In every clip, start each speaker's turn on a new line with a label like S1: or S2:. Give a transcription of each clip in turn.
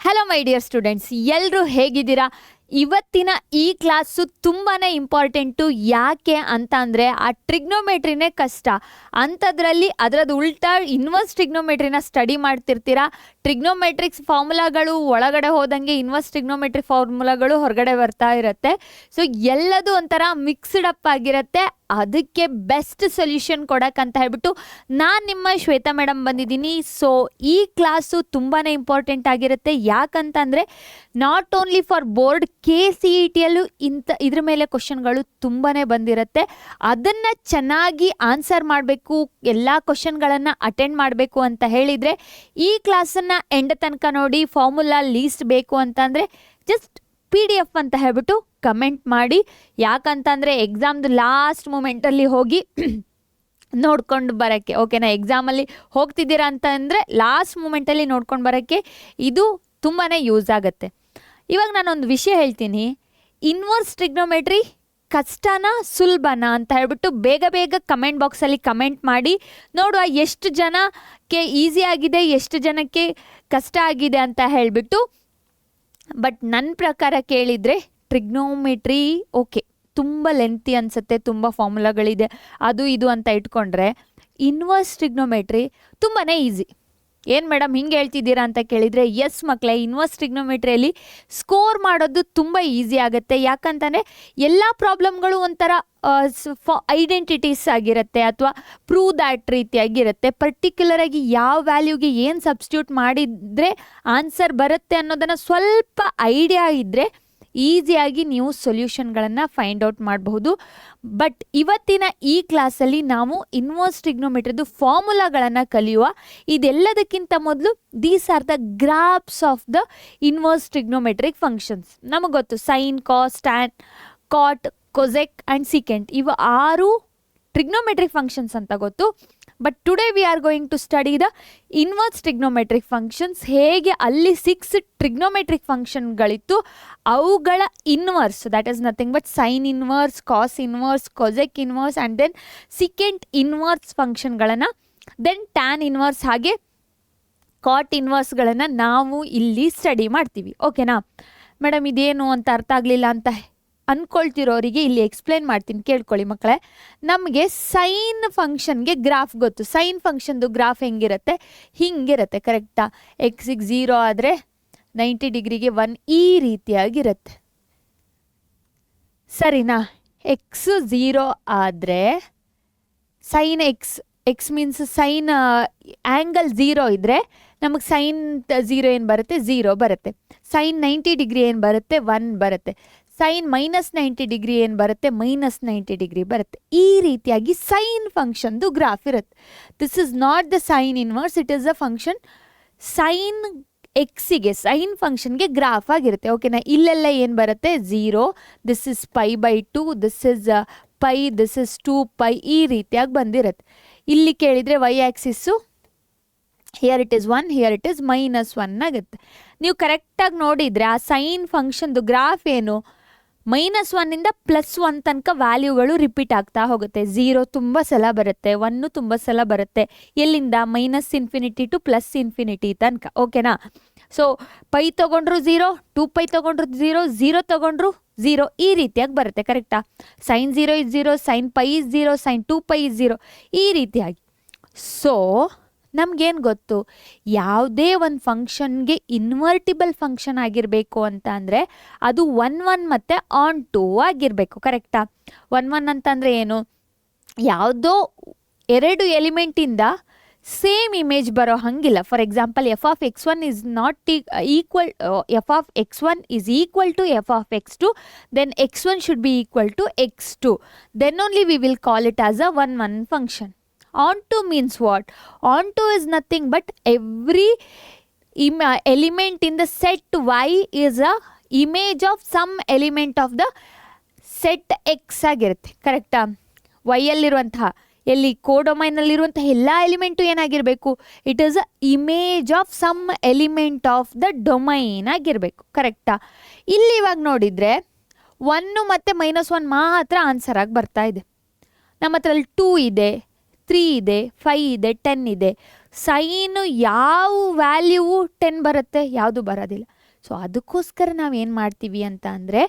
S1: Hello my dear students, ಎಲ್ಲರೂ ಹೇಗಿದ್ದೀರಾ? ಇವತ್ತಿನ ಈ ಕ್ಲಾಸು ತುಂಬಾ ಇಂಪಾರ್ಟೆಂಟು. ಯಾಕೆ ಅಂತ ಅಂದರೆ ಆ ಟ್ರಿಗ್ನೋಮೆಟ್ರಿನೇ ಕಷ್ಟ. ಅಂಥದ್ರಲ್ಲಿ ಅದರದ್ದು ಉಲ್ಟಾ ಇನ್ವರ್ಸ್ ಟ್ರಿಗ್ನೋಮೆಟ್ರಿನ ಸ್ಟಡಿ ಮಾಡ್ತಿರ್ತೀರಾ. ಟ್ರಿಗ್ನೋಮೆಟ್ರಿಕ್ಸ್ ಫಾರ್ಮುಲಾಗಳು ಒಳಗಡೆ ಹೋದಂಗೆ ಇನ್ವರ್ಸ್ ಟ್ರಿಗ್ನೋಮೆಟ್ರಿ ಫಾರ್ಮುಲಾಗಳು ಹೊರಗಡೆ ಬರ್ತಾ ಇರುತ್ತೆ. ಸೊ ಎಲ್ಲದು ಒಂಥರ ಮಿಕ್ಸ್ಡ್ ಅಪ್ ಆಗಿರುತ್ತೆ. ಅದಕ್ಕೆ ಬೆಸ್ಟ್ ಸೊಲ್ಯೂಷನ್ ಕೊಡೋಕ್ಕಂತ ಹೇಳ್ಬಿಟ್ಟು ನಾನು ನಿಮ್ಮ ಶ್ವೇತಾ ಮೇಡಮ್ ಬಂದಿದ್ದೀನಿ. ಸೊ ಈ ಕ್ಲಾಸು ತುಂಬಾ ಇಂಪಾರ್ಟೆಂಟ್ ಆಗಿರುತ್ತೆ. ಯಾಕಂತಂದರೆ ನಾಟ್ ಓನ್ಲಿ ಫಾರ್ ಬೋರ್ಡ್, KCETಯಲ್ಲೂ ಇದ್ರ ಮೇಲೆ ಕ್ವಶನ್ಗಳು ತುಂಬಾ ಬಂದಿರುತ್ತೆ. ಅದನ್ನು ಚೆನ್ನಾಗಿ ಆನ್ಸರ್ ಮಾಡಬೇಕು, ಎಲ್ಲ ಕ್ವಶನ್ಗಳನ್ನು ಅಟೆಂಡ್ ಮಾಡಬೇಕು ಅಂತ ಹೇಳಿದರೆ ಈ ಕ್ಲಾಸನ್ನು ಎಂಡ್ ತನಕ ನೋಡಿ. ಫಾರ್ಮುಲಾ ಲೀಸ್ಟ್ ಬೇಕು ಅಂತಂದರೆ ಜಸ್ಟ್ PDF ಅಂತ ಹೇಳ್ಬಿಟ್ಟು ಕಮೆಂಟ್ ಮಾಡಿ. ಯಾಕಂತಂದರೆ ಎಕ್ಸಾಮ್ದು ಲಾಸ್ಟ್ ಮೂಮೆಂಟಲ್ಲಿ ಹೋಗಿ ನೋಡ್ಕೊಂಡು ಬರೋಕ್ಕೆ, ಓಕೆನಾ? ಎಕ್ಸಾಮಲ್ಲಿ ಹೋಗ್ತಿದ್ದೀರಾ ಅಂತಂದರೆ ಲಾಸ್ಟ್ ಮೂಮೆಂಟಲ್ಲಿ ನೋಡ್ಕೊಂಡು ಬರೋಕ್ಕೆ ಇದು ತುಂಬಾ ಯೂಸ್ ಆಗುತ್ತೆ. ಇವಾಗ ನಾನೊಂದು ವಿಷಯ ಹೇಳ್ತೀನಿ. ಇನ್ವರ್ಸ್ ಟ್ರಿಗ್ನೋಮೆಟ್ರಿ ಕಷ್ಟನಾ ಸುಲಭನಾ ಅಂತ ಹೇಳ್ಬಿಟ್ಟು ಬೇಗ ಕಮೆಂಟ್ ಬಾಕ್ಸಲ್ಲಿ ಕಮೆಂಟ್ ಮಾಡಿ ನೋಡುವ ಎಷ್ಟು ಜನಕ್ಕೆ ಈಸಿ ಆಗಿದೆ, ಎಷ್ಟು ಜನಕ್ಕೆ ಕಷ್ಟ ಆಗಿದೆ ಅಂತ ಹೇಳಿಬಿಟ್ಟು. ಬಟ್ ನನ್ನ ಪ್ರಕಾರ ಕೇಳಿದರೆ ಟ್ರಿಗ್ನೋಮೆಟ್ರಿ ಓಕೆ, ತುಂಬ ಲೆಂತಿ ಅನಿಸುತ್ತೆ, ತುಂಬ ಫಾರ್ಮುಲಾಗಳಿದೆ, ಅದು ಇದು ಅಂತ ಇಟ್ಕೊಂಡ್ರೆ ಇನ್ವರ್ಸ್ ಟ್ರಿಗ್ನೋಮೆಟ್ರಿ ತುಂಬಾ ಈಸಿ. ಏನು ಮೇಡಮ್ ಹಿಂಗೆ ಹೇಳ್ತಿದ್ದೀರಾ ಅಂತ ಕೇಳಿದರೆ, ಎಸ್ ಮಕ್ಕಳೇ, ಇನ್ವರ್ಸ್ ಟ್ರಿಗ್ನೋಮೆಟ್ರಿಯಲ್ಲಿ ಸ್ಕೋರ್ ಮಾಡೋದು ತುಂಬ ಈಸಿ ಆಗುತ್ತೆ. ಯಾಕಂತಂದರೆ ಎಲ್ಲ ಪ್ರಾಬ್ಲಮ್ಗಳು ಒಂಥರ ಐಡೆಂಟಿಟೀಸ್ ಆಗಿರುತ್ತೆ ಅಥವಾ ಪ್ರೂವ್ ದ್ಯಾಟ್ ರೀತಿಯಾಗಿರುತ್ತೆ. ಪರ್ಟಿಕ್ಯುಲರಾಗಿ ಯಾವ ವ್ಯಾಲ್ಯೂಗೆ ಏನು ಸಬ್ಸ್ಟಿಟ್ಯೂಟ್ ಮಾಡಿದರೆ ಆನ್ಸರ್ ಬರುತ್ತೆ ಅನ್ನೋದನ್ನು ಸ್ವಲ್ಪ ಐಡಿಯಾ ಇದ್ದರೆ ಈಸಿಯಾಗಿ ನೀವು ಸೊಲ್ಯೂಷನ್ಗಳನ್ನು ಫೈಂಡ್ ಔಟ್ ಮಾಡಬಹುದು. ಬಟ್ ಇವತ್ತಿನ ಈ ಕ್ಲಾಸಲ್ಲಿ ನಾವು ಇನ್ವರ್ಸ್ ಟ್ರಿಗ್ನೋಮೆಟ್ರಿದು ಫಾರ್ಮುಲಾಗಳನ್ನು ಕಲಿಯುವ. ಇದೆಲ್ಲದಕ್ಕಿಂತ ಮೊದಲು these are the graphs of the inverse trigonometric functions. ನಮಗೆ ಗೊತ್ತು sine, cos, tan, cot, cosec and secant, ಇವು 6 ಟ್ರಿಗ್ನೋಮೆಟ್ರಿಕ್ ಫಂಕ್ಷನ್ಸ್ ಅಂತ ಗೊತ್ತು. But today we are going to study the inverse trigonometric functions. ಹೇಗೆ ಅಲ್ಲಿ 6 ಟ್ರಿಗ್ನೋಮೆಟ್ರಿಕ್ ಫಂಕ್ಷನ್ಗಳಿತ್ತು, ಅವುಗಳ inverse, that is nothing but sine inverse, cos inverse, cosec inverse and then secant inverse ಫಂಕ್ಷನ್ಗಳನ್ನು, then tan inverse ಹಾಗೆ cot ಇನ್ವರ್ಸ್ಗಳನ್ನು ನಾವು ಇಲ್ಲಿ study ಮಾಡ್ತೀವಿ. ಓಕೆನಾ ಮೇಡಮ್? ಇದೇನು ಅಂತ ಅರ್ಥ ಆಗಲಿಲ್ಲ ಅಂತ ಅಂದ್ಕೊಳ್ತಿರೋರಿಗೆ ಇಲ್ಲಿ ಎಕ್ಸ್ಪ್ಲೇನ್ ಮಾಡ್ತೀನಿ, ಕೇಳ್ಕೊಳ್ಳಿ ಮಕ್ಕಳೇ. ನಮಗೆ ಸೈನ್ ಫಂಕ್ಷನ್ಗೆ ಗ್ರಾಫ್ ಗೊತ್ತು. ಸೈನ್ ಫಂಕ್ಷನ್ದು ಗ್ರಾಫ್ ಹೆಂಗಿರುತ್ತೆ? ಹಿಂಗಿರುತ್ತೆ, ಕರೆಕ್ಟಾ? ಎಕ್ಸಿಗೆ 0 ಆದರೆ 90 ಡಿಗ್ರಿಗೆ 1 ಈ ರೀತಿಯಾಗಿರುತ್ತೆ, ಸರಿನಾ? ಎಕ್ಸ್ 0 ಆದರೆ sine x means sine angle 0 ಇದ್ದರೆ ನಮಗೆ ಸೈನ್ 0 ಏನು ಬರುತ್ತೆ? 0 ಬರುತ್ತೆ. ಸೈನ್ 90 ಡಿಗ್ರಿ ಏನು ಬರುತ್ತೆ? 1 ಬರುತ್ತೆ. ಸೈನ್ -90 ಡಿಗ್ರಿ ಏನು ಬರುತ್ತೆ? -90 ಡಿಗ್ರಿ ಬರುತ್ತೆ. ಈ ರೀತಿಯಾಗಿ ಸೈನ್ ಫಂಕ್ಷನ್ದು ಗ್ರಾಫ್ ಇರುತ್ತೆ. This is not the sine inverse, it is a function. Sine ಎಕ್ಸಿಗೆ, ಸೈನ್ ಫಂಕ್ಷನ್ಗೆ ಗ್ರಾಫ್ ಆಗಿರುತ್ತೆ. ಓಕೆನಾ? ಇಲ್ಲೆಲ್ಲ ಏನು ಬರುತ್ತೆ? 0, this is π/2, this is π, this is 2π, ಈ ರೀತಿಯಾಗಿ ಬಂದಿರುತ್ತೆ. ಇಲ್ಲಿ ಕೇಳಿದರೆ y axis here it is 1, here it is -1 ಆಗುತ್ತೆ. ನೀವು ಕರೆಕ್ಟಾಗಿ ನೋಡಿದರೆ ಆ ಸೈನ್ ಫಂಕ್ಷನ್ದು ಗ್ರಾಫ್ ಏನು? -1ಇಂದ +1 ತನಕ ವ್ಯಾಲ್ಯೂಗಳು ರಿಪೀಟ್ ಆಗ್ತಾ ಹೋಗುತ್ತೆ. 0 ತುಂಬ ಸಲ ಬರುತ್ತೆ, 1 ತುಂಬ ಸಲ ಬರುತ್ತೆ. ಎಲ್ಲಿಂದ? -∞ ಟು +∞ ತನಕ. ಓಕೆನಾ? ಸೊ π ತೊಗೊಂಡ್ರು 0, 2π ತೊಗೊಂಡ್ರು 0, 0 ತೊಗೊಂಡ್ರು 0, ಈ ರೀತಿಯಾಗಿ ಬರುತ್ತೆ, ಕರೆಕ್ಟಾ? Sine 0 is 0, sine π is 0, sine 2π is 0, ಈ ರೀತಿಯಾಗಿ. ಸೊ ನಮಗೇನು ಗೊತ್ತು? ಯಾವುದೇ ಒಂದು ಫಂಕ್ಷನ್ಗೆ ಇನ್ವರ್ಟಿಬಲ್ ಫಂಕ್ಷನ್ ಆಗಿರಬೇಕು ಅಂತ ಅಂದರೆ ಅದು 1 1 ಮತ್ತು ಆನ್ 2 ಆಗಿರಬೇಕು, ಕರೆಕ್ಟಾ? 1 1 ಅಂತಂದರೆ ಏನು? ಯಾವುದೋ 2 ಎಲಿಮೆಂಟಿಂದ ಸೇಮ್ ಇಮೇಜ್ ಬರೋ ಹಂಗಿಲ್ಲ. For example f(x1) is not equal f(x1) is equal to f(x2), then x1 should be equal to x2. Then only we will call it as a 1 1 function. Onto means what? Onto is nothing but every element in the set y is a image of some element of the set x ಆಗಿರುತ್ತೆ, ಕರೆಕ್ಟಾ? ವೈಯಲ್ಲಿರುವಂತಹ, ಎಲ್ಲಿ ಕೋಡೊಮೈನಲ್ಲಿರುವಂತಹ ಎಲ್ಲ element ಏನಾಗಿರಬೇಕು? It is a image of some element of the domain ಆಗಿರಬೇಕು, ಕರೆಕ್ಟಾ? ಇಲ್ಲಿ ಇವಾಗ ನೋಡಿದರೆ 1 ಮತ್ತು -1 ಮಾತ್ರ ಆನ್ಸರ್ ಆಗಿ ಬರ್ತಾ ಇದೆ. ನಮ್ಮ ಹತ್ರ ಅಲ್ಲಿ 2 ಇದೆ, 3 ಇದೆ, 5 ಇದೆ, 10 ಇದೆ. ಸೈನು ಯಾವ ವ್ಯಾಲ್ಯೂವು 10 ಬರುತ್ತೆ, ಯಾವುದು ಬರೋದಿಲ್ಲ. ಸೊ ಅದಕ್ಕೋಸ್ಕರ ನಾವೇನು ಮಾಡ್ತೀವಿ ಅಂತ ಅಂದರೆ,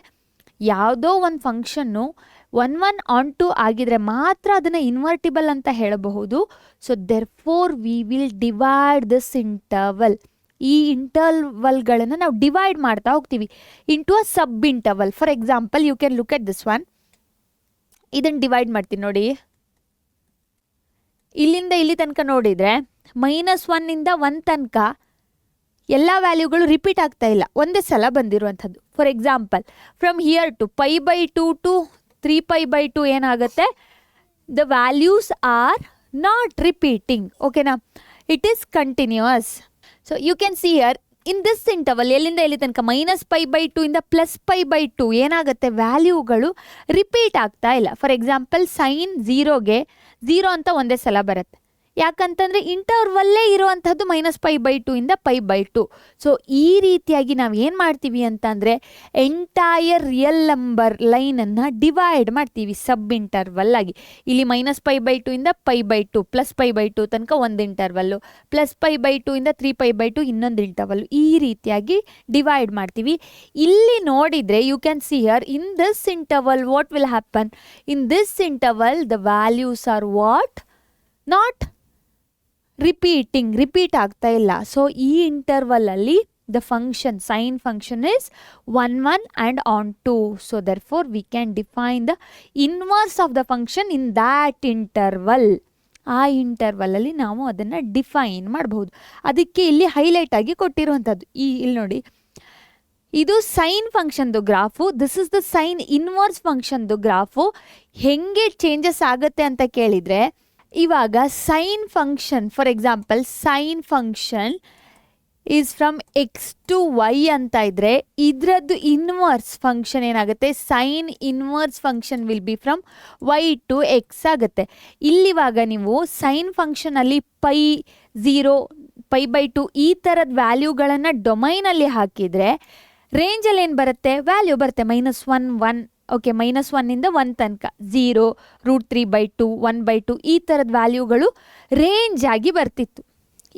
S1: ಯಾವುದೋ ಒಂದು ಫಂಕ್ಷನ್ನು 1 ಆನ್ 2 ಆಗಿದ್ರೆ ಮಾತ್ರ ಅದನ್ನು ಇನ್ವರ್ಟಿಬಲ್ ಅಂತ ಹೇಳಬಹುದು. So therefore we will divide this interval. ಈ ಇಂಟರ್ವಲ್ಗಳನ್ನು ನಾವು ಡಿವೈಡ್ ಮಾಡ್ತಾ ಹೋಗ್ತೀವಿ into a sub interval. For example you can look at this one. ಇದನ್ನು ಡಿವೈಡ್ ಮಾಡ್ತೀನಿ ನೋಡಿ. ಇಲ್ಲಿಂದ ಇಲ್ಲಿ ತನಕ ನೋಡಿದರೆ -1 1 ತನಕ ಎಲ್ಲ ವ್ಯಾಲ್ಯೂಗಳು ರಿಪೀಟ್ ಆಗ್ತಾ ಇಲ್ಲ, ಒಂದೇ ಸಲ ಬಂದಿರುವಂಥದ್ದು. For example from here to π/2 to 3π/2 ಏನಾಗುತ್ತೆ, the values are not repeating. ಓಕೆನಾ, it is continuous. So you can see here in this interval ಎಲ್ಲಿಂದ ಎಲ್ಲಿ ತನಕ -π/2 ಇಂದ +π/2 ಏನಾಗುತ್ತೆ, ವ್ಯಾಲ್ಯೂಗಳು ರಿಪೀಟ್ ಆಗ್ತಾ ಇಲ್ಲ. ಫಾರ್ ಎಕ್ಸಾಂಪಲ್ ಸೈನ್ 0ಗೆ 0 ಅಂತ ಒಂದೇ ಸಲ ಬರುತ್ತೆ. ಯಾಕಂತಂದರೆ ಇಂಟರ್ವಲ್ಲೇ ಇರುವಂಥದ್ದು -π/2 ಇಂದ π/2. ಸೊ ಈ ರೀತಿಯಾಗಿ ನಾವು ಏನು ಮಾಡ್ತೀವಿ ಅಂತಂದರೆ, ಎಂಟೈರ್ ರಿಯಲ್ ನಂಬರ್ ಲೈನನ್ನು ಡಿವೈಡ್ ಮಾಡ್ತೀವಿ ಸಬ್ ಇಂಟರ್ವಲ್ ಆಗಿ. ಇಲ್ಲಿ -π/2 ಇಂದ π/2 +π/2 ತನಕ ಒಂದು ಇಂಟರ್ವಲ್ಲು, +π/2 ಇಂದ 3π/2 ಇನ್ನೊಂದು ಇಂಟರ್ವಲ್ಲು, ಈ ರೀತಿಯಾಗಿ ಡಿವೈಡ್ ಮಾಡ್ತೀವಿ. ಇಲ್ಲಿ ನೋಡಿದರೆ you can see here in this interval what will happen. In this interval the values are what not repeat ಆಗ್ತಾ ಇಲ್ಲ. ಸೊ ಈ ಇಂಟರ್ವಲಲ್ಲಿ the function sine function is 1 1 and on 2. So therefore we can define the inverse of the function in that interval. ಆ ಇಂಟರ್ವಲಲ್ಲಿ ನಾವು ಅದನ್ನು define ಮಾಡಬಹುದು. ಅದಕ್ಕೆ ಇಲ್ಲಿ ಹೈಲೈಟ್ ಆಗಿ ಕೊಟ್ಟಿರುವಂಥದ್ದು ಇಲ್ಲಿ ನೋಡಿ, ಇದು ಸೈನ್ ಫಂಕ್ಷನ್ದು graph, this is the sine inverse ಫಂಕ್ಷನ್ದು ಗ್ರಾಫು. ಹೆಂಗೆ ಚೇಂಜಸ್ ಆಗುತ್ತೆ ಅಂತ ಕೇಳಿದರೆ, ಇವಾಗ sine function for example sine function is from x to y ಅಂತ ಇದ್ದರೆ, ಇದರದ್ದು ಇನ್ವರ್ಸ್ ಫಂಕ್ಷನ್ ಏನಾಗುತ್ತೆ, sine inverse function will be from y to x ಆಗುತ್ತೆ. ಇಲ್ಲಿವಾಗ ನೀವು ಸೈನ್ ಫಂಕ್ಷನಲ್ಲಿ π0 π/2 ಈ ಥರದ ವ್ಯಾಲ್ಯೂಗಳನ್ನು ಡೊಮೈನಲ್ಲಿ ಹಾಕಿದರೆ ರೇಂಜಲ್ಲಿ ಏನು ಬರುತ್ತೆ, ವ್ಯಾಲ್ಯೂ ಬರುತ್ತೆ -1 1. ಓಕೆ, -1 ಇಂದ 1 ತನಕ 0 √3/2 1/2 ಈ ಥರದ ವ್ಯಾಲ್ಯೂಗಳು ರೇಂಜ್ ಆಗಿ ಬರ್ತಿತ್ತು.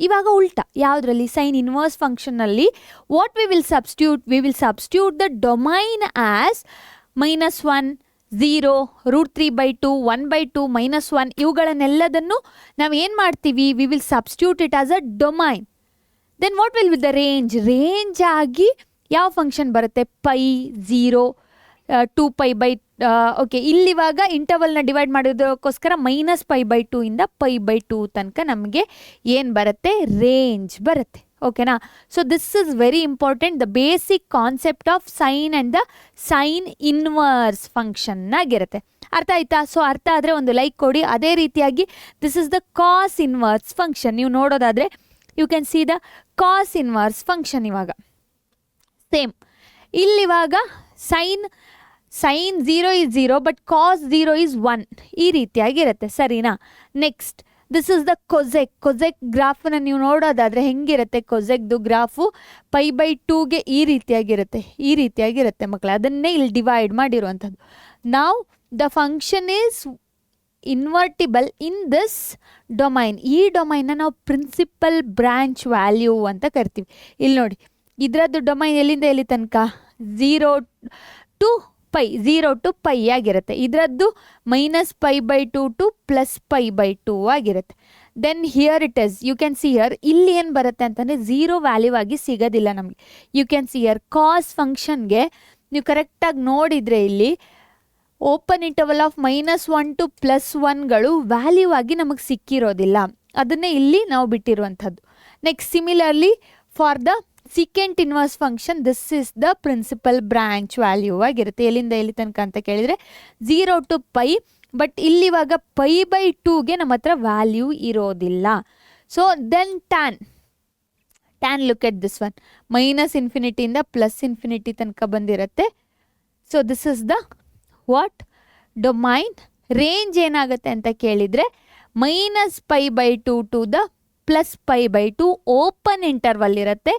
S1: ಇವಾಗ ಉಲ್ಟಾ, ಯಾವುದರಲ್ಲಿ, ಸೈನ್ ಇನ್ವರ್ಸ್ ಫಂಕ್ಷನ್ನಲ್ಲಿ what we will substitute the domain as -1 0 √3/2 1/2 -1 ಇವುಗಳನ್ನೆಲ್ಲದನ್ನು ನಾವು ಏನು ಮಾಡ್ತೀವಿ, we will substitute it as a domain. Then what will be the range ಆಗಿ ಯಾವ ಫಂಕ್ಷನ್ ಬರುತ್ತೆ, π0 2π/, ಓಕೆ, ಇಲ್ಲಿವಾಗ ಇಂಟರ್ವಲ್ನ ಡಿವೈಡ್ ಮಾಡೋದಕ್ಕೋಸ್ಕರ -π/2 ಇಂದ π/2 ತನಕ ನಮಗೆ ಏನು ಬರುತ್ತೆ, ರೇಂಜ್ ಬರುತ್ತೆ. ಓಕೆನಾ. So this is very important, the basic concept of sine and the sine inverse ಫಂಕ್ಷನ್ನಾಗಿರುತ್ತೆ. ಅರ್ಥ ಆಯ್ತಾ? ಸೊ ಅರ್ಥ ಆದರೆ ಒಂದು ಲೈಕ್ ಕೊಡಿ. ಅದೇ ರೀತಿಯಾಗಿ this is the cos inverse function. ನೀವು ನೋಡೋದಾದರೆ you can see the cos inverse function. ಇವಾಗ ಸೇಮ್ ಇಲ್ಲಿವಾಗ sine 0 is 0 but cos 0 is 1 ಈ ರೀತಿಯಾಗಿರುತ್ತೆ, ಸರಿನಾ? Next this is the cosec ಗ್ರಾಫನ್ನು ನೀವು ನೋಡೋದಾದರೆ ಹೆಂಗಿರುತ್ತೆ, ಕೊಸೆಕ್ದು ಗ್ರಾಫು π/2ಗೆ ಈ ರೀತಿಯಾಗಿರುತ್ತೆ ಮಕ್ಕಳೇ. ಅದನ್ನೇ ಇಲ್ಲಿ ಡಿವೈಡ್ ಮಾಡಿರುವಂಥದ್ದು. ನಾವು the function is invertible in this domain. ಈ ಡೊಮೈನ್ನ ನಾವು ಪ್ರಿನ್ಸಿಪಲ್ ಬ್ರಾಂಚ್ ವ್ಯಾಲ್ಯೂ ಅಂತ ಕರಿತೀವಿ. ಇಲ್ಲಿ ನೋಡಿ, ಇದರದ್ದು ಡೊಮೈನ್ ಎಲ್ಲಿಂದ ಎಲ್ಲಿ ತನಕ 0 to π ಆಗಿರುತ್ತೆ. ಇದರದ್ದು -π/2 ಟು +π/2 ಆಗಿರುತ್ತೆ. Then here it is, you can see here ಇಲ್ಲಿ ಏನು ಬರುತ್ತೆ ಅಂತಂದರೆ 0 ವ್ಯಾಲ್ಯೂ ಆಗಿ ಸಿಗೋದಿಲ್ಲ ನಮಗೆ. You can see here cos ಫಂಕ್ಷನ್ಗೆ ನೀವು ಕರೆಕ್ಟಾಗಿ ನೋಡಿದರೆ ಇಲ್ಲಿ ಓಪನ್ ಇಂಟರ್ವಲ್ ಆಫ್ -1 ಟು +1ಗಳು ವ್ಯಾಲ್ಯೂ ಆಗಿ ನಮಗೆ ಸಿಕ್ಕಿರೋದಿಲ್ಲ. ಅದನ್ನೇ ಇಲ್ಲಿ ನಾವು ಬಿಟ್ಟಿರುವಂಥದ್ದು. Next similarly for the secant inverse function, this is the principal branch value ಆಗಿರುತ್ತೆ. ಎಲ್ಲಿಂದ ಎಲ್ಲಿ ತನಕ ಅಂತ ಕೇಳಿದರೆ 0 to π, ಬಟ್ ಇಲ್ಲಿವಾಗ π/2ಗೆ ನಮ್ಮ ಹತ್ರ ವ್ಯಾಲ್ಯೂ ಇರೋದಿಲ್ಲ. So then tan look at this one, -∞ ಇಂದ +∞ ತನಕ ಬಂದಿರುತ್ತೆ. So this is the what domain. Range ಏನಾಗುತ್ತೆ ಅಂತ ಕೇಳಿದರೆ -π/2 ಟು ದ +π/2 ಓಪನ್ ಇಂಟರ್ವಲ್ ಇರುತ್ತೆ.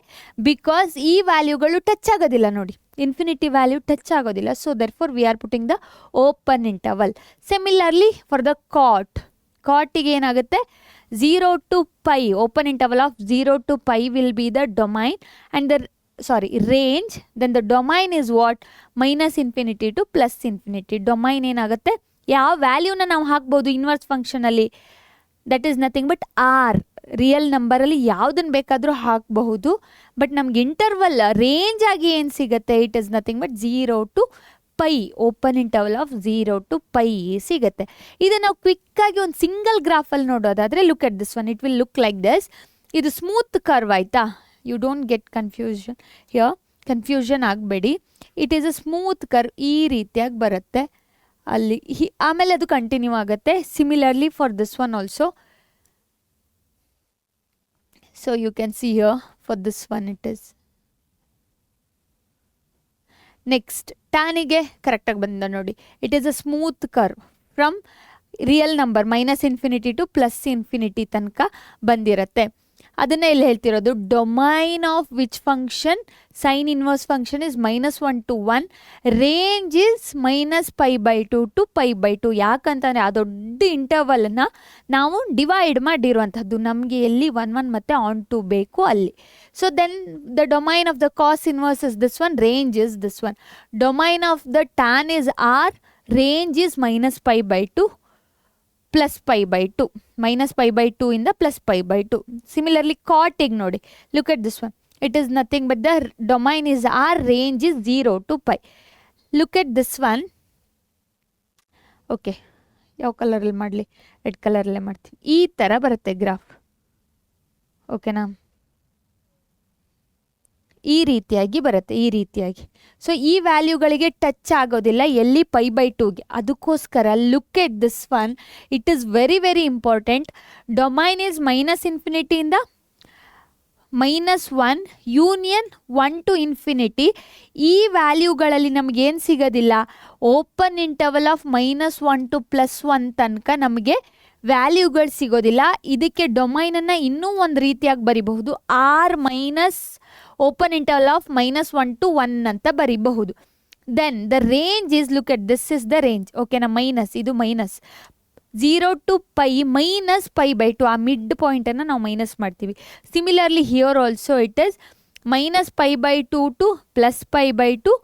S1: ಬಿಕಾಸ್ ಈ ವ್ಯಾಲ್ಯೂಗಳು ಟಚ್ ಆಗೋದಿಲ್ಲ ನೋಡಿ, ಇನ್ಫಿನಿಟಿ ವ್ಯಾಲ್ಯೂ ಟಚ್ ಆಗೋದಿಲ್ಲ. So therefore we are putting the open interval. Similarly for the cot ಕಾಟಿಗೆ ಏನಾಗುತ್ತೆ 0 to pi, open interval of 0 to pi will be the domain and the range. Then the domain is what? Minus infinity to plus infinity. Domain ಏನಾಗುತ್ತೆ, ಯಾವ ವ್ಯಾಲ್ಯೂನ ನಾವು ಹಾಕ್ಬೋದು inverse ಫಂಕ್ಷನಲ್ಲಿ, that is nothing but R. Real ನಂಬರಲ್ಲಿ ಯಾವುದನ್ನು ಬೇಕಾದರೂ ಹಾಕಬಹುದು. ಬಟ್ ನಮ್ಗೆ ಇಂಟರ್ವಲ್ ರೇಂಜ್ ಆಗಿ ಏನು ಸಿಗುತ್ತೆ, it is nothing but 0 to pi, open interval of 0 to pi ಸಿಗುತ್ತೆ. ಇದನ್ನು ನಾವು ಕ್ವಿಕ್ಕಾಗಿ ಒಂದು ಸಿಂಗಲ್ ಗ್ರಾಫಲ್ಲಿ ನೋಡೋದಾದರೆ, look at this one, it will look like this. ಇದು ಸ್ಮೂತ್ ಕರ್ವ್ ಆಯಿತಾ, you don't get confusion here, confusion ಆಗಬೇಡಿ. It is a smooth curve, ಈ ರೀತಿಯಾಗಿ ಬರುತ್ತೆ ಅಲ್ಲಿ, ಆಮೇಲೆ ಅದು ಕಂಟಿನ್ಯೂ ಆಗುತ್ತೆ. Similarly for this one also. So you can see here for this one it is. Next ಟ್ಯಾನಿಗೆ ಕರೆಕ್ಟಾಗಿ ಬಂದ ನೋಡಿ, it is a smooth curve from real number minus infinity to plus infinity ತನಕ ಬಂದಿರುತ್ತೆ. ಅದನ್ನೇ ಇಲ್ಲಿ ಹೇಳ್ತಿರೋದು, domain of which function sine inverse function is -1 to 1, range is -π/2 to π/2. ಯಾಕಂತಂದರೆ ಆ ದೊಡ್ಡ ಇಂಟರ್ವಲ್ನ ನಾವು ಡಿವೈಡ್ ಮಾಡಿರುವಂಥದ್ದು, ನಮಗೆ ಎಲ್ಲಿ 1 1 ಮತ್ತು ಆನ್ ಟು ಬೇಕು ಅಲ್ಲಿ. So then the domain of the cos inverse is this one, range is this one. Domain of the tan is R, range is -π/2 plus π/2, -π/2 ಇಂದ ಪ್ಲಸ್ π/2. ಸಿಮಿಲರ್ಲಿ ಕಾಟಿಗೆ ನೋಡಿ, look at this one, it is nothing but the domain is R, range is 0 to pi. Look at this one. Okay, ಯಾವ ಕಲರಲ್ಲಿ ಮಾಡಲಿ, red ಕಲರಲ್ಲೇ ಮಾಡ್ತೀನಿ. ಈ ಥರ ಬರುತ್ತೆ ಗ್ರಾಫ್, ಓಕೆನಾ, ಈ ರೀತಿಯಾಗಿ ಬರುತ್ತೆ, ಈ ರೀತಿಯಾಗಿ. ಸೊ ಈ ವ್ಯಾಲ್ಯೂಗಳಿಗೆ ಟಚ್ ಆಗೋದಿಲ್ಲ ಎಲ್ಲಿ π/2ಗೆ. ಅದಕ್ಕೋಸ್ಕರ look at this one, it is very very important. Domain is minus ಇನ್ಫಿನಿಟಿಯಿಂದ -1 ಯೂನಿಯನ್ 1 to ಇನ್ಫಿನಿಟಿ. ಈ ವ್ಯಾಲ್ಯೂಗಳಲ್ಲಿ ನಮಗೇನು ಸಿಗೋದಿಲ್ಲ, ಓಪನ್ ಇಂಟರ್ವಲ್ ಆಫ್ -1 to +1 ತನಕ ನಮಗೆ ವ್ಯಾಲ್ಯೂಗಳು ಸಿಗೋದಿಲ್ಲ. ಇದಕ್ಕೆ ಡೊಮೈನನ್ನು ಇನ್ನೂ ಒಂದು ರೀತಿಯಾಗಿ ಬರಿಬಹುದು, R minus open interval of -1 to 1 ಅಂತ ಬರಿಬಹುದು. Then the range is, look at this is the range, ಓಕೆನಾ, ಮೈನಸ್, ಇದು ಮೈನಸ್ 0 to pi -π/2, ಆ ಮಿಡ್ ಪಾಯಿಂಟನ್ನು ನಾವು ಮೈನಸ್ ಮಾಡ್ತೀವಿ. Similarly here also it is -π/2 to +π/2,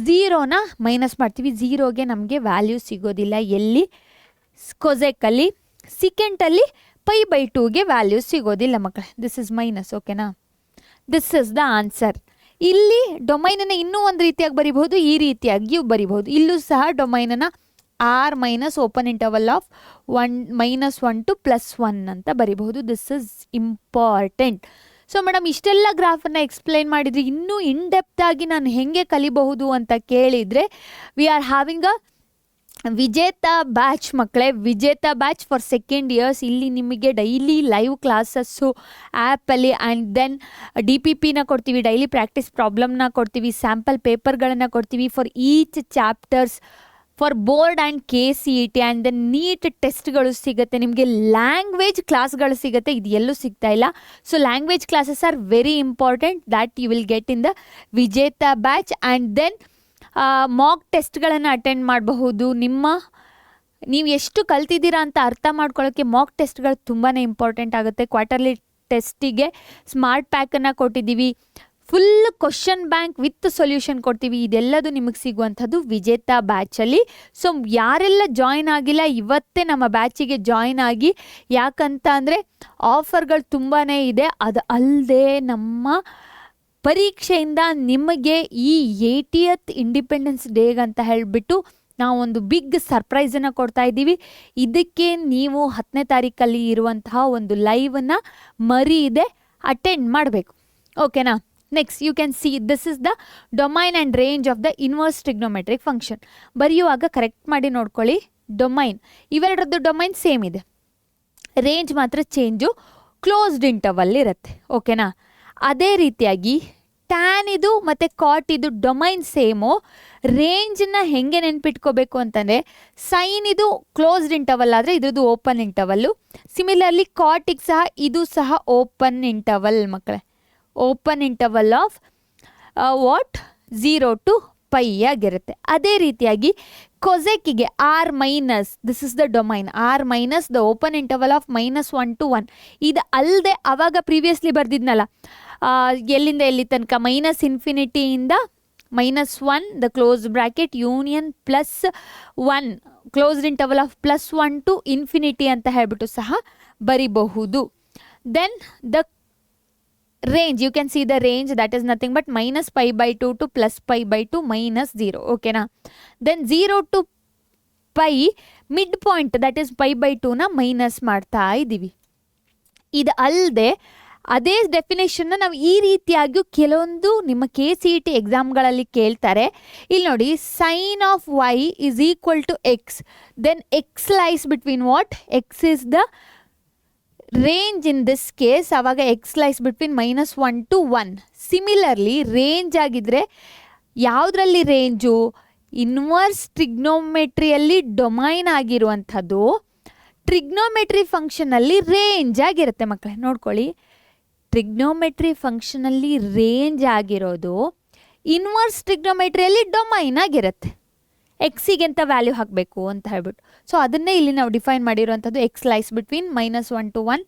S1: 0ನ ಮೈನಸ್ ಮಾಡ್ತೀವಿ. 0ಗೆ ನಮಗೆ ವ್ಯಾಲ್ಯೂ ಸಿಗೋದಿಲ್ಲ ಎಲ್ಲಿ, ಕೊಸೆಕಲ್ಲಿ. ಸೆಕೆಂಡಲ್ಲಿ π/2ಗೆ ವ್ಯಾಲ್ಯೂ ಸಿಗೋದಿಲ್ಲ ಮಕ್ಕಳೇ. ದಿಸ್ ಇಸ್ ಮೈನಸ್, ಓಕೆನಾ, ದಿಸ್ ಇಸ್ ದ ಆನ್ಸರ್. ಇಲ್ಲಿ ಡೊಮೈನನ್ನು ಇನ್ನೂ ಒಂದು ರೀತಿಯಾಗಿ ಬರಿಬಹುದು, ಈ ರೀತಿಯಾಗಿಯೂ ಬರಿಬಹುದು. ಇಲ್ಲೂ ಸಹ ಡೊಮೈನನ್ನು R minus open interval of -1 to +1 ಅಂತ ಬರಿಬಹುದು. This is important. So madam, ಇಷ್ಟೆಲ್ಲ ಗ್ರಾಫನ್ನು ಎಕ್ಸ್ಪ್ಲೈನ್ ಮಾಡಿದರೆ ಇನ್ನೂ ಇನ್ ಡೆಪ್ತ್ ಆಗಿ ನಾನು ಹೇಗೆ ಕಲಿಬಹುದು ಅಂತ ಕೇಳಿದರೆ, ವಿ ಆರ್ ಹ್ಯಾವಿಂಗ್ ಅ ವಿಜೇತ ಬ್ಯಾಚ್ ಮಕ್ಕಳೇ, ವಿಜೇತ ಬ್ಯಾಚ್ ಫಾರ್ ಸೆಕೆಂಡ್ ಇಯರ್ಸ್. ಇಲ್ಲಿ ನಿಮಗೆ ಡೈಲಿ ಲೈವ್ ಕ್ಲಾಸಸ್ಸು ಆ್ಯಪಲ್ಲಿ, ಆ್ಯಂಡ್ ದೆನ್ DPPನ ಕೊಡ್ತೀವಿ, ಡೈಲಿ ಪ್ರಾಕ್ಟೀಸ್ ಪ್ರಾಬ್ಲಮ್ನ ಕೊಡ್ತೀವಿ, ಸ್ಯಾಂಪಲ್ ಪೇಪರ್ಗಳನ್ನು ಕೊಡ್ತೀವಿ for each chapters, for board and KCET, and then NEET ಟೆಸ್ಟ್ಗಳು ಸಿಗುತ್ತೆ ನಿಮಗೆ. ಲ್ಯಾಂಗ್ವೇಜ್ ಕ್ಲಾಸ್ಗಳು ಸಿಗುತ್ತೆ, ಇದು ಎಲ್ಲೂ ಸಿಗ್ತಾ ಇಲ್ಲ. So language classes are very important, that you will get in the Vijetha batch. And then mock ಟೆಸ್ಟ್ಗಳನ್ನು ಅಟೆಂಡ್ ಮಾಡಬಹುದು. ನೀವು ಎಷ್ಟು ಕಲ್ತಿದ್ದೀರಾ ಅಂತ ಅರ್ಥ ಮಾಡ್ಕೊಳ್ಳೋಕ್ಕೆ ಮಾಕ್ ಟೆಸ್ಟ್ಗಳು ತುಂಬಾ ಇಂಪಾರ್ಟೆಂಟ್ ಆಗುತ್ತೆ. ಕ್ವಾರ್ಟರ್ಲಿ ಟೆಸ್ಟಿಗೆ ಸ್ಮಾರ್ಟ್ ಪ್ಯಾಕನ್ನು ಕೊಟ್ಟಿದ್ದೀವಿ, full question bank with solution ಕೊಡ್ತೀವಿ. ಇದೆಲ್ಲದು ನಿಮಗೆ ಸಿಗುವಂಥದ್ದು ವಿಜೇತ ಬ್ಯಾಚಲ್ಲಿ. ಸೊ ಯಾರೆಲ್ಲ ಜಾಯ್ನ್ ಆಗಿಲ್ಲ, ಇವತ್ತೇ ನಮ್ಮ ಬ್ಯಾಚಿಗೆ ಜಾಯ್ನ್ ಆಗಿ. ಯಾಕಂತ ಅಂದರೆ ಆಫರ್ಗಳು ತುಂಬಾ ಇದೆ. ಅದು ಅಲ್ಲದೆ ನಮ್ಮ ಪರೀಕ್ಷೆಯಿಂದ ನಿಮಗೆ ಈ 80th ಇಂಡಿಪೆಂಡೆನ್ಸ್ ಡೇಗಂತ ಹೇಳಿಬಿಟ್ಟು ನಾವೊಂದು ಬಿಗ್ ಸರ್ಪ್ರೈಸನ್ನು ಕೊಡ್ತಾ ಇದ್ದೀವಿ. ಇದಕ್ಕೆ ನೀವು 10ನೇ ತಾರೀಕಲ್ಲಿ ಇರುವಂತಹ ಒಂದು ಲೈವನ್ನು ಮರೀದೆ ಅಟೆಂಡ್ ಮಾಡಬೇಕು, ಓಕೆನಾ. Next you can see this is the domain and range of the inverse trigonometric function. ಬರೆಯುವಾಗ ಕರೆಕ್ಟ್ ಮಾಡಿ ನೋಡ್ಕೊಳ್ಳಿ. ಡೊಮೈನ್, ಇವೆರಡರದ್ದು ಡೊಮೈನ್ ಸೇಮ್ ಇದೆ, ರೇಂಜ್ ಮಾತ್ರ ಚೇಂಜು, ಕ್ಲೋಸ್ಡ್ ಇಂಟರ್ವಲ್ ಇರುತ್ತೆ, ಓಕೆನಾ. ಅದೇ ರೀತಿಯಾಗಿ ಟ್ಯಾನ್ ಇದು ಮತ್ತು ಕಾಟ್ ಇದು ಡೊಮೈನ್ ಸೇಮು. ರೇಂಜನ್ನ ಹೆಂಗೆ ನೆನ್ಪಿಟ್ಕೋಬೇಕು ಅಂತಂದರೆ, ಸೈನ್ ಇದು ಕ್ಲೋಸ್ಡ್ ಇಂಟರ್ವಲ್ ಆದರೆ ಇದ್ರದ್ದು ಓಪನ್ ಇಂಟರ್ವಲ್ಲು. ಸಿಮಿಲರ್ಲಿ ಕಾಟಿಗೆ ಸಹ ಇದು ಸಹ ಓಪನ್ ಇಂಟರ್ವಲ್ ಮಕ್ಕಳೇ, open interval of what 0 to pi ಆಗಿರುತ್ತೆ. ಅದೇ ರೀತಿಯಾಗಿ ಕೊಸೆಕ್ಕಿಗೆ R minus, this is the domain, R minus the open interval of -1 to 1. ಇದು ಅಲ್ಲದೆ ಅವಾಗ ಪ್ರೀವಿಯಸ್ಲಿ ಬರ್ದಿದ್ನಲ್ಲ, ಎಲ್ಲಿಂದ ಎಲ್ಲಿ ತನಕ, -∞ಇಂದ -1 the close bracket union +1 closed interval of +1 to infinity ಅಂತ ಹೇಳ್ಬಿಟ್ಟು ಸಹ ಬರಿಬಹುದು. Then the range, you can see the range, that is nothing but -π/2 to +π/2 -0. ಓಕೆನಾ. Then 0 to π mid point, that is π/2 ನ ಮೈನಸ್ ಮಾಡ್ತಾ ಇದ್ದೀವಿ. ಇದು ಅಲ್ಲದೆ ಅದೇ ಡೆಫಿನೇಷನ್ನ ನಾವು ಈ ರೀತಿಯಾಗಿ ಕೆಲವೊಂದು ನಿಮ್ಮ KCET ಎಕ್ಸಾಮ್ಗಳಲ್ಲಿ ಕೇಳ್ತಾರೆ. ಇಲ್ಲಿ ನೋಡಿ, sine of y is equal to x, then x lies between what? x is the range in this case. ಆವಾಗ x lies between -1 to 1. Similarly range ಆಗಿದ್ರೆ ಯಾವುದರಲ್ಲಿ ರೇಂಜು? ಇನ್ವರ್ಸ್ ಟ್ರಿಗ್ನೋಮೆಟ್ರಿಯಲ್ಲಿ ಡೊಮೈನ್ ಆಗಿರುವಂಥದ್ದು ಟ್ರಿಗ್ನೋಮೆಟ್ರಿ ಫಂಕ್ಷನಲ್ಲಿ ರೇಂಜ್ ಆಗಿರುತ್ತೆ ಮಕ್ಕಳೇ. ನೋಡ್ಕೊಳ್ಳಿ, ಟ್ರಿಗ್ನೋಮೆಟ್ರಿ ಫಂಕ್ಷನಲ್ಲಿ ರೇಂಜ್ ಆಗಿರೋದು inverse ಟ್ರಿಗ್ನೋಮೆಟ್ರಿಯಲ್ಲಿ domain ಆಗಿರುತ್ತೆ. ಎಕ್ಸಿಗೆ ಅಂತ ವ್ಯಾಲ್ಯೂ ಹಾಕಬೇಕು ಅಂತ ಹೇಳ್ಬಿಟ್ಟು, ಸೊ ಅದನ್ನೇ ಇಲ್ಲಿ ನಾವು ಡಿಫೈನ್ ಮಾಡಿರುವಂಥದ್ದು. x lies between -1 to 1,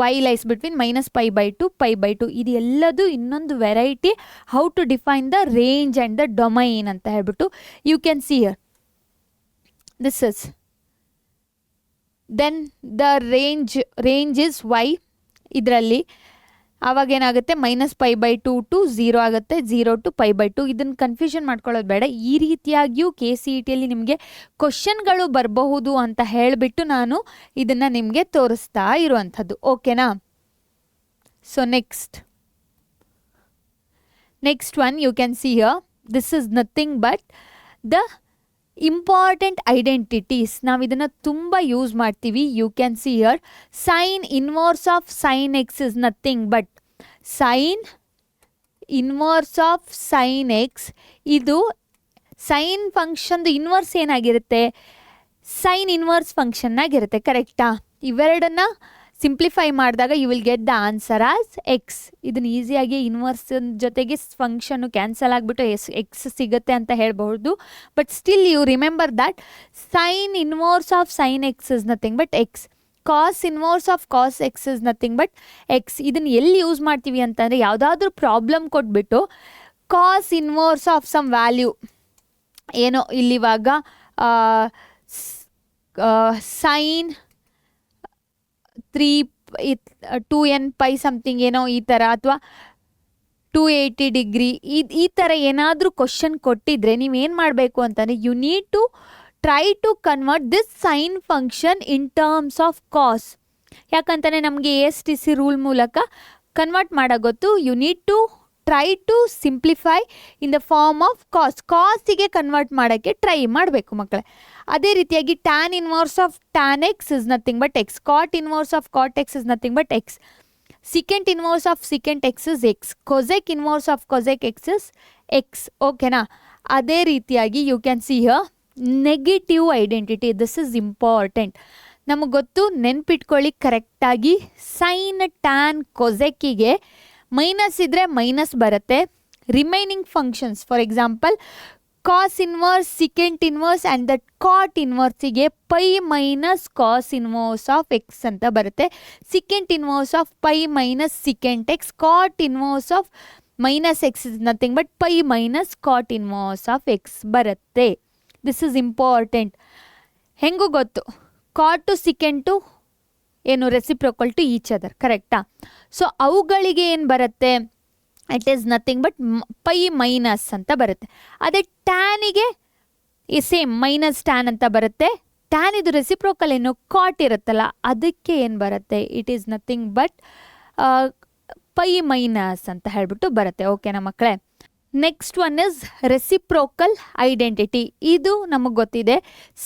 S1: y lies between -π/2 π/2. ಇದು ಎಲ್ಲದು ಇನ್ನೊಂದು variety how to define the range and the domain ಅಂತ ಹೇಳ್ಬಿಟ್ಟು you can see here. This is then the range is y. ಇದರಲ್ಲಿ ಆವಾಗ ಏನಾಗುತ್ತೆ, -π/2 to 0 ಆಗುತ್ತೆ, 0 to π/2. ಇದನ್ನು ಕನ್ಫ್ಯೂಷನ್ ಮಾಡ್ಕೊಳ್ಳೋದು ಬೇಡ. ಈ ರೀತಿಯಾಗಿಯೂ KCETಯಲ್ಲಿ ನಿಮಗೆ ಕ್ವಶನ್ಗಳು ಬರಬಹುದು ಅಂತ ಹೇಳಿಬಿಟ್ಟು ನಾನು ಇದನ್ನು ನಿಮಗೆ ತೋರಿಸ್ತಾ ಇರುವಂಥದ್ದು. ಓಕೆನಾ. So next one you can see here, this is nothing but the important identities. ನಾವು ಇದನ್ನು ತುಂಬ ಯೂಸ್ ಮಾಡ್ತೀವಿ. You can see here, sine inverse of sine x is nothing but sine inverse of sine x. ಇದು sine ಫಂಕ್ಷನ್ದು inverse ಏನಾಗಿರುತ್ತೆ? Sine inverse function ಆಗಿರುತ್ತೆ. ಕರೆಕ್ಟಾ? ಇವೆರಡನ್ನ ಸಿಂಪ್ಲಿಫೈ ಮಾಡಿದಾಗ you will get the answer as x. ಇದನ್ನು ಈಸಿಯಾಗಿ ಇನ್ವರ್ಸ್ ಜೊತೆಗೆ ಫಂಕ್ಷನ್ನು ಕ್ಯಾನ್ಸಲ್ ಆಗಿಬಿಟ್ಟು ಎಕ್ಸ್ ಸಿಗುತ್ತೆ ಅಂತ ಹೇಳ್ಬಹುದು. But still you remember that sine inverse of sine x is nothing but x. Cos inverse of cos x is nothing but x. ಇದನ್ನು ಎಲ್ಲಿ use ಮಾಡ್ತೀವಿ ಅಂತಂದರೆ, ಯಾವುದಾದ್ರೂ ಪ್ರಾಬ್ಲಮ್ ಕೊಟ್ಬಿಟ್ಟು cos inverse of some value, ಏನೋ ಇಲ್ಲಿವಾಗ ಸೈನ್ 2nπ ಸಮಥಿಂಗ್ ಏನೋ ಈ ಥರ, ಅಥವಾ 280 ಡಿಗ್ರಿ, ಈ ಥರ ಏನಾದರೂ ಕ್ವಶನ್ ಕೊಟ್ಟಿದ್ರೆ ನೀವೇನು ಮಾಡಬೇಕು ಅಂತಂದರೆ, you need to try to convert this sine function in terms of cos. ಯಾಕಂತಾನೆ ನಮಗೆ ASTC ರೂಲ್ ಮೂಲಕ ಕನ್ವರ್ಟ್ ಮಾಡೋಗೊತ್ತು. You need to try to simplify in the form of cos. ಕಾಸಿಗೆ ಕನ್ವರ್ಟ್ ಮಾಡೋಕ್ಕೆ ಟ್ರೈ ಮಾಡಬೇಕು ಮಕ್ಕಳೇ. ಅದೇ ರೀತಿಯಾಗಿ tan inverse of tan x is nothing but x. Cot inverse of cot x is nothing but x. Secant inverse of secant x is x. Cosec inverse of cosec x is x. ಓಕೆನಾ. ಅದೇ ರೀತಿಯಾಗಿ you can see here negative identity. This is important. ನಮಗೆ ಗೊತ್ತು, ನೆನ್ಪಿಟ್ಕೊಳ್ಳಿ ಕರೆಕ್ಟಾಗಿ. Sine tan ಕೊಸೆಕ್ಕಿಗೆ minus ಇದ್ದರೆ minus ಬರುತ್ತೆ. Remaining functions, for example cos inverse, secant inverse and that cot ಇನ್ವರ್ಸಿಗೆ pi minus cos inverse of x ಅಂತ ಬರುತ್ತೆ. Secant inverse of pi minus secant x. Cot inverse of minus x is nothing but pi minus cot inverse of x ಬರುತ್ತೆ. This is important. ಹೆಂಗೂ ಗೊತ್ತು, cot secant ಏನು reciprocal to each other. ಕರೆಕ್ಟಾ? So ಅವುಗಳಿಗೆ ಏನು ಬರುತ್ತೆ? It is nothing but pi minus ಅಂತ ಬರುತ್ತೆ. ಅದೇ ಟ್ಯಾನಿಗೆ ಸೇಮ್ ಮೈನಸ್ ಟ್ಯಾನ್ ಅಂತ ಬರುತ್ತೆ. ಟ್ಯಾನ್ ಇದು ರೆಸಿಪ್ರೋಕಲ್ ಏನು ಕಾಟ್ ಇರುತ್ತಲ್ಲ, ಅದಕ್ಕೆ ಏನು ಬರುತ್ತೆ? It is nothing but pi minus ಅಂತ ಹೇಳ್ಬಿಟ್ಟು ಬರುತ್ತೆ. ಓಕೆನಾ ಮಕ್ಕಳೇ. Next one is reciprocal identity. ಇದು ನಮಗೆ ಗೊತ್ತಿದೆ.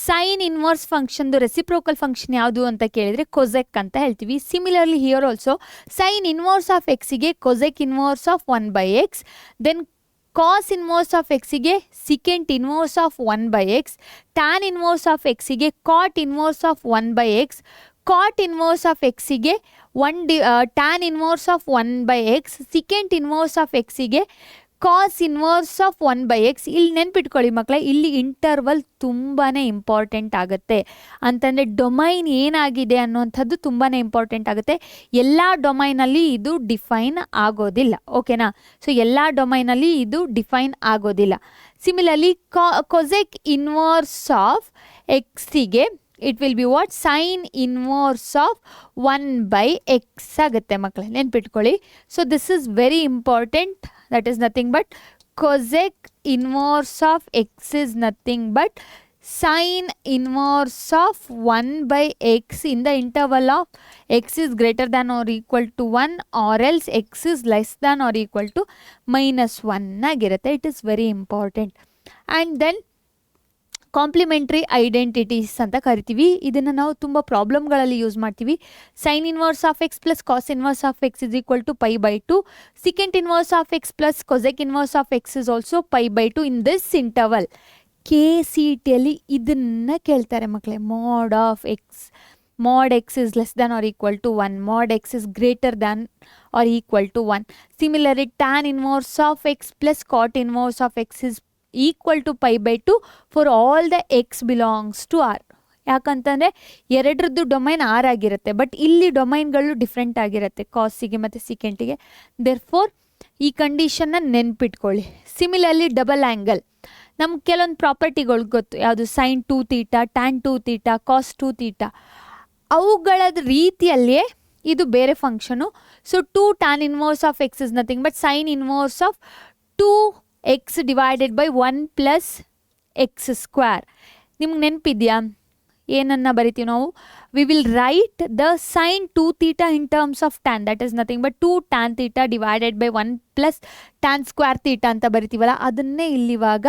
S1: ಸೈನ್ ಇನ್ವರ್ಸ್ ಫಂಕ್ಷನ್ದು ರೆಸಿಪ್ರೋಕಲ್ ಫಂಕ್ಷನ್ ಯಾವುದು ಅಂತ ಕೇಳಿದರೆ ಕೊಸೆಕ್ ಅಂತ ಹೇಳ್ತೀವಿ. Similarly here also sine inverse of ಎಕ್ಸಿಗೆ cosec inverse of 1/x. Then cos inverse of ಎಕ್ಸಿಗೆ secant inverse of 1/x. Tan inverse of ಎಕ್ಸಿಗೆ cot inverse of 1/x. Cot inverse of ಎಕ್ಸಿಗೆ tan inverse of 1/x. Secant inverse of ಎಕ್ಸಿಗೆ cos inverse of 1/x. ಇಲ್ಲಿ ನೆನ್ಪಿಟ್ಕೊಳ್ಳಿ ಮಕ್ಕಳೇ, ಇಲ್ಲಿ interval ತುಂಬಾ important ಆಗುತ್ತೆ. ಅಂತಂದರೆ ಡೊಮೈನ್ ಏನಾಗಿದೆ ಅನ್ನುವಂಥದ್ದು ತುಂಬಾ ಇಂಪಾರ್ಟೆಂಟ್ ಆಗುತ್ತೆ. ಎಲ್ಲ ಡೊಮೈನಲ್ಲಿ ಇದು ಡಿಫೈನ್ ಆಗೋದಿಲ್ಲ. ಓಕೆನಾ? ಸೊ ಎಲ್ಲ ಡೊಮೈನಲ್ಲಿ ಇದು ಡಿಫೈನ್ ಆಗೋದಿಲ್ಲ. ಸಿಮಿಲರ್ಲಿ ಕೊಸೆಕ್ ಇನ್ವರ್ಸ್ ಆಫ್ ಎಕ್ಸಿಗೆ it will be what? Sine inverse of 1/x ಆಗುತ್ತೆ ಮಕ್ಕಳೇ, ನೆನ್ಪಿಟ್ಕೊಳ್ಳಿ. So this is very important. That is nothing but cosec inverse of x is nothing but sine inverse of 1/x in the interval of x is greater than or equal to 1 or else x is less than or equal to -1 ಆಗಿರುತ್ತೆ. It is very important. And then complementary identities ಅಂತ ಕರಿತೀವಿ. ಇದನ್ನು ನಾವು ತುಂಬ ಪ್ರಾಬ್ಲಮ್ಗಳಲ್ಲಿ use ಮಾಡ್ತೀವಿ. Sine inverse of x plus cos inverse of x is equal to π/2. Secant inverse of x plus cosec inverse of x is also π/2 in this interval. KCTಯಲ್ಲಿ ಇದನ್ನು ಕೇಳ್ತಾರೆ ಮಕ್ಕಳೇ. mod x is less than or equal to 1, mod x is greater than or equal to 1. Similarly, tan inverse of x plus cot inverse of x is equal to π/2 for all the x belongs to R. ಯಾಕಂತಂದರೆ ಎರಡರದ್ದು domain R ಆಗಿರುತ್ತೆ, but ಇಲ್ಲಿ ಡೊಮೈನ್ಗಳು different ಆಗಿರುತ್ತೆ ಕಾಸಿಗೆ ಮತ್ತು ಸಿಕೆಂಟಿಗೆ. Therefore ಈ ಕಂಡೀಷನ್ನ ನೆನ್ಪಿಟ್ಕೊಳ್ಳಿ. Similarly double angle, ನಮ್ಗೆ ಕೆಲವೊಂದು ಪ್ರಾಪರ್ಟಿಗಳು ಗೊತ್ತು. ಯಾವುದು? sin 2θ, tan 2θ, cos 2θ. ಅವುಗಳ ರೀತಿಯಲ್ಲಿಯೇ ಇದು ಬೇರೆ function. So 2 tan inverse of x is nothing but sine inverse of 2x divided by 1 plus x square. ನಿಮ್ಗೆ ನೆನಪಿದೆಯಾ ಏನನ್ನ ಬರಿತೀವಿ ನಾವು? We will write the sine 2θ in terms of tan, that is nothing but 2 tan θ divided by 1 plus tan square θ ಅಂತ ಬರಿತೀವಲ್ಲ, ಅದನ್ನೇ ಇಲ್ಲಿವಾಗ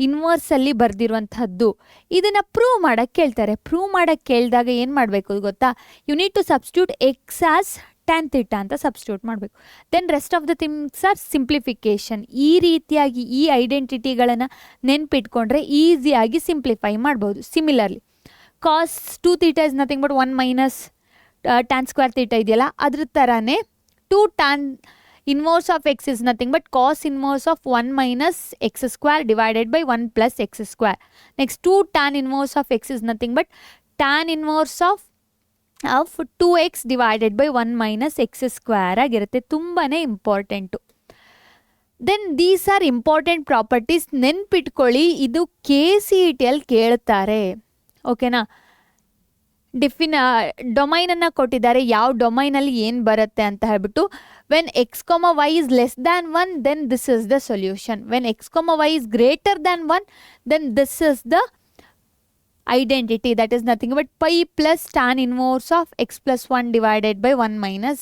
S1: ಇನ್ವರ್ಸಲ್ಲಿ ಬರೆದಿರುವಂಥದ್ದು. ಇದನ್ನು prove ಮಾಡೋಕ್ಕೆ ಕೇಳ್ತಾರೆ. ಪ್ರೂವ್ ಮಾಡೋಕ್ಕೆ ಕೇಳಿದಾಗ ಏನು ಮಾಡಬೇಕು ಗೊತ್ತಾ? You need to substitute x as tan θ ಅಂತ ಸಬ್ಸ್ಟಿಟ್ಯೂಟ್ ಮಾಡಬೇಕು. Then rest of the things are simplification. ಈ ರೀತಿಯಾಗಿ ಈ ಐಡೆಂಟಿಟಿಗಳನ್ನು ನೆನ್ಪಿಟ್ಕೊಂಡ್ರೆ ಈಸಿಯಾಗಿ ಸಿಂಪ್ಲಿಫೈ ಮಾಡ್ಬೋದು. Similarly cos 2θ is nothing but 1 minus tan square θ ಇದೆಯಲ್ಲ, ಅದ್ರ ಥರನೇ 2 tan inverse of x is nothing but cos inverse of 1 minus x square divided by 1 plus x square. Next 2 tan inverse of x is nothing but tan inverse of 2x divided by 1 minus x square ಆಗಿರುತ್ತೆ. ತುಂಬಾ important. Then these are important properties. ನೆನ್ಪಿಟ್ಕೊಳ್ಳಿ, ಇದು KCTಯಲ್ಲಿ ಕೇಳ್ತಾರೆ. ಓಕೆನಾ? ಡೊಮೈನನ್ನು ಕೊಟ್ಟಿದ್ದಾರೆ, ಯಾವ ಡೊಮೈನಲ್ಲಿ ಏನು ಬರುತ್ತೆ ಅಂತ ಹೇಳ್ಬಿಟ್ಟು. When x, y is less than 1 then this is the solution. When x, y is greater than 1 then this is the identity, that is nothing but pi plus tan inverse of x plus 1 divided by 1 minus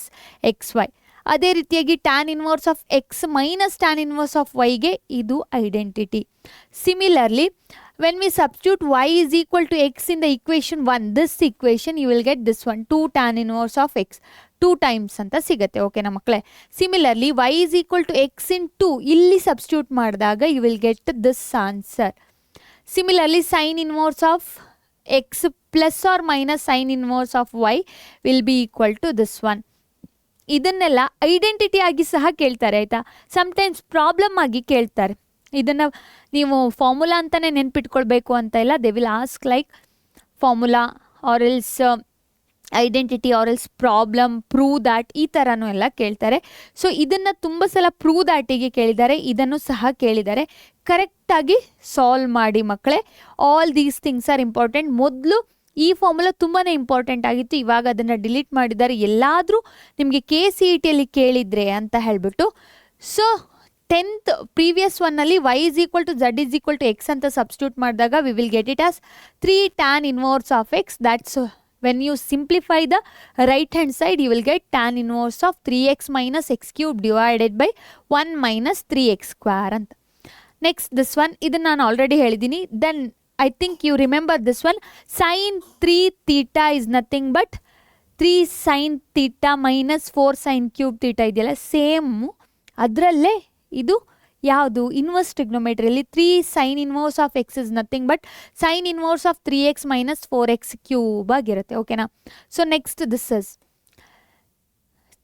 S1: xy. ಅದೇ ರೀತಿಯಾಗಿ tan inverse of x minus tan inverse of y ಗೆ ಇದು identity. Similarly when we substitute y is equal to x in the equation 1, this equation you will get this one, 2 tan inverse of x 2 times ಅಂತ ಸಿಗುತ್ತೆ. ಓಕೆನಾ ಮಕ್ಕಳೇ? Similarly y is equal to x in 2 ಇಲ್ಲಿ substitute ಮಾಡಿದಾಗ you will get this answer. Similarly sin inverse of x plus or minus sin inverse of y will be equal to this one. ಇದನ್ನೆಲ್ಲ identity ಆಗಿ ಸಹ ಕೇಳ್ತಾರೆ, ಆಯಿತಾ? Sometimes problem ಆಗಿ ಕೇಳ್ತಾರೆ. ಇದನ್ನು ನೀವು ಫಾರ್ಮುಲಾ ಅಂತಲೇ ನೆನ್ಪಿಟ್ಕೊಳ್ಬೇಕು ಅಂತ ಇಲ್ಲ. They will ask like formula or else identity or else problem, prove that, ಈ ಥರನೂ ಎಲ್ಲ ಕೇಳ್ತಾರೆ. ಸೊ ಇದನ್ನು ತುಂಬ ಸಲ ಪ್ರೂವ್ ದ್ಯಾಟಿಗೆ ಕೇಳಿದ್ದಾರೆ, ಇದನ್ನು ಸಹ ಕೇಳಿದ್ದಾರೆ. ಕರೆಕ್ಟಾಗಿ ಸಾಲ್ವ್ ಮಾಡಿ ಮಕ್ಕಳೇ. All these things are important. ಮೊದಲು ಈ ಫಾರ್ಮುಲಾ ತುಂಬಾ ಇಂಪಾರ್ಟೆಂಟ್ ಆಗಿತ್ತು, ಇವಾಗ ಅದನ್ನು ಡಿಲೀಟ್ ಮಾಡಿದ್ದಾರೆ. ಎಲ್ಲಾದರೂ ನಿಮಗೆ KCTಯಲ್ಲಿ ಕೇಳಿದರೆ ಅಂತ ಹೇಳಿಬಿಟ್ಟು. ಸೊ 10th ಪ್ರೀವಿಯಸ್ ಒನ್ನಲ್ಲಿ y is equal to z is equal to x ಅಂತ ಸಬ್ಸ್ಟಿಟ್ಯೂಟ್ ಮಾಡಿದಾಗ we will get it as 3 tan inverse of x. That's when you simplify the right hand side you will get tan inverse of 3x minus x cube divided by 1 minus 3x square ಅಂತ. Next this one, ಇದನ್ನು ನಾನು already ಹೇಳಿದ್ದೀನಿ. Then I think you remember this one. Sin 3 theta is nothing but 3 sin theta minus 4 sin cube theta ಇದೆಯಲ್ಲ, same ಅದರಲ್ಲೇ ಇದು ಯಾವುದು? Inverse ಟ್ರಿಗ್ನೋಮೆಟ್ರಿಯಲ್ಲಿ 3 sin inverse of x is nothing but sin inverse of 3x minus 4x cube ಆಗಿರುತ್ತೆ. ಓಕೆನಾ? So next this is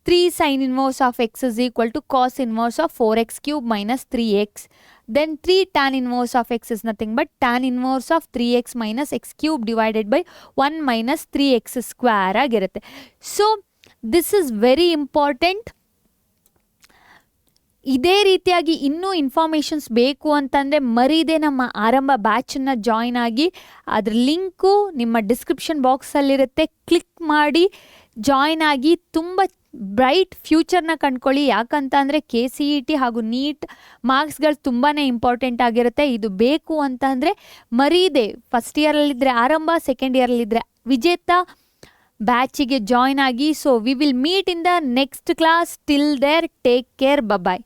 S1: 3 sin inverse of x is equal to cos inverse of 4x cube minus 3x. Then 3 tan inverse of x is nothing but tan inverse of 3x minus x cube divided by 1 minus 3x square ಆಗಿರುತ್ತೆ. So this is very important. ಇದೇ ರೀತಿಯಾಗಿ ಇನ್ನೂ informations ಬೇಕು ಅಂತಂದರೆ ಮರೀದೆ ನಮ್ಮ ಆರಂಭ ಬ್ಯಾಚನ್ನು join ಆಗಿ. ಅದ್ರ ಲಿಂಕು ನಿಮ್ಮ ಡಿಸ್ಕ್ರಿಪ್ಷನ್ ಬಾಕ್ಸಲ್ಲಿರುತ್ತೆ. ಕ್ಲಿಕ್ ಮಾಡಿ ಜಾಯ್ನ್ ಆಗಿ ತುಂಬ ಬ್ರೈಟ್ ಫ್ಯೂಚರ್ನ ಕಂಡ್ಕೊಳ್ಳಿ. ಯಾಕಂತ ಅಂದರೆ KCET ಹಾಗೂ ನೀಟ್ ಮಾರ್ಕ್ಸ್ಗಳು ತುಂಬಾ ಇಂಪಾರ್ಟೆಂಟ್ ಆಗಿರುತ್ತೆ. ಇದು ಬೇಕು ಅಂತ ಅಂದರೆ ಮರೀದೆ ಫಸ್ಟ್ ಇಯರಲ್ಲಿದ್ದರೆ ಆರಂಭ, ಸೆಕೆಂಡ್ ಇಯರಲ್ಲಿದ್ದರೆ ವಿಜೇತ ಬ್ಯಾಚಿಗೆ ಜಾಯ್ನ್ ಆಗಿ. So we will meet in the next class. Till there take care. Bye.